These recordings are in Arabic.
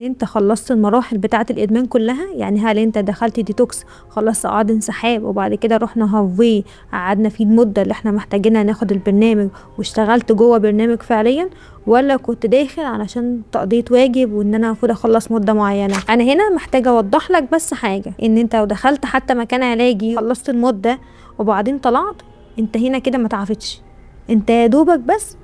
انت خلصت المراحل بتاعه الادمان كلها؟ يعني هل انت دخلت ديتوكس، خلصت اعراض انسحاب، وبعد كده رحنا هافوي قعدنا فيه المده اللي احنا محتاجينها ناخد البرنامج واشتغلت جوه برنامج فعليا، ولا كنت داخل علشان تقضية واجب وان انا المفروض اخلص مده معينه؟ انا هنا محتاجه اوضح لك بس حاجه، ان انت لو دخلت حتى مكان علاجي خلصت المده وبعدين طلعت، انت هنا كده ما تعافتش، انت يا دوبك بس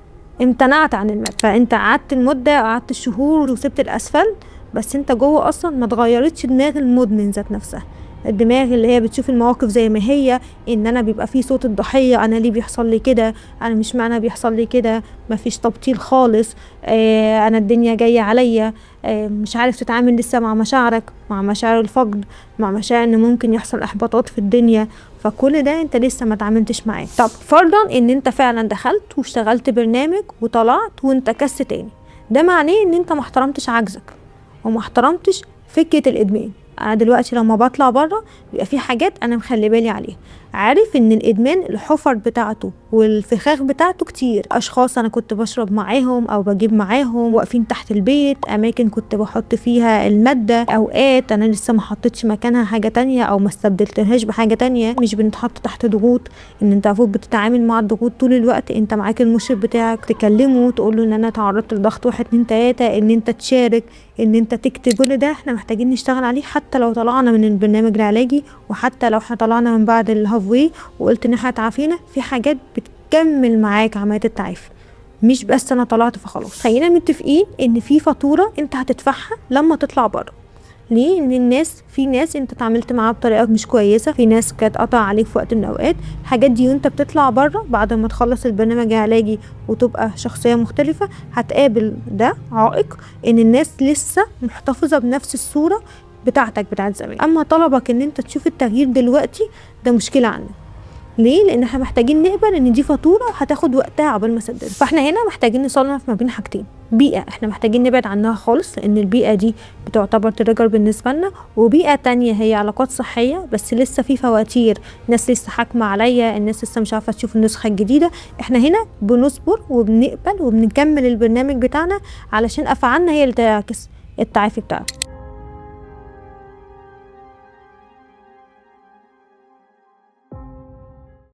امتنعت عن المادة. فانت قعدت المدة، قعدت الشهور وسبت الاسفل، بس انت جوه اصلا ما اتغيرتش دماغ المدمن ذات نفسها. الدماغ اللي هي بتشوف المواقف زي ما هي، ان انا بيبقى فيه صوت الضحية، انا ليه بيحصل لي كده، انا مش معنى بيحصل لي كده، مفيش تبطيل خالص، انا الدنيا جاية عليا، مش عارف تتعامل لسه مع مشاعرك، مع مشاعر الفقد، مع مشاعر ان ممكن يحصل احباطات في الدنيا. فكل ده انت لسه ما تعاملتش معاه. طب فرضا ان انت فعلا دخلت واشتغلت برنامج وطلعت وانتكست تاني، ده معناه ان انت ما احترمتش عجزك وما احترمتش فكرة الادمان. انا دلوقتي لما بطلع بره بيبقى في حاجات انا مخلي بالي عليها، عارف ان الادمان الحفر بتاعته والفخاخ بتاعته كتير، اشخاص انا كنت بشرب معاهم او بجيب معاهم، واقفين تحت البيت، اماكن كنت بحط فيها المادة، اوقات انا لسه ما حطيتش مكانها حاجة تانية او ما استبدلتهاش بحاجة تانية. مش بنتحط تحت ضغوط ان انت المفروض بتتعامل مع الضغوط طول الوقت، انت معاك المشرف بتاعك تكلمه تقول له ان انا تعرضت لضغط 1 2 3، ان انت تشارك، ان انت تكتب. كل ده احنا محتاجين نشتغل عليه حتى لو طلعنا من البرنامج العلاجي، وحتى لو احنا طلعنا من بعد الهافوي وقلت ان احنا اتعافينا، في حاجات بتكمل معاك عملية التعافي، مش بس انا طلعت فخلاص. خلينا متفقين ان في فاتورة انت هتدفعها لما تطلع بره. ليه؟ ان في ناس انت اتعاملت معاها بطريقه مش كويسه، في ناس كانت قطع عليك في وقت من الاوقات. الحاجات دي وانت بتطلع بره بعد ما تخلص البرنامج العلاجي وتبقى شخصيه مختلفه، هتقابل ده عائق، ان الناس لسه محتفظه بنفس الصوره بتاعتك بتاعت زمان. اما طلبك ان انت تشوف التغيير دلوقتي، ده مشكله عندك. ليه؟ لان احنا محتاجين نقبل ان دي فاتوره هتاخد وقتها عقبال ما نسددها. فاحنا هنا محتاجين نصنف ما بين حاجتين: بيئه احنا محتاجين نبعد عنها خالص، لان البيئه دي بتعتبر تريجر بالنسبه لنا، وبيئه تانية هي علاقات صحيه بس لسه في فواتير، ناس لسه حاكمه عليا، الناس لسه مش عارفه تشوف النسخه الجديده. احنا هنا بنصبر وبنقبل وبنكمل البرنامج بتاعنا علشان افعالنا هي اللي تعكس التعافي بتاعنا.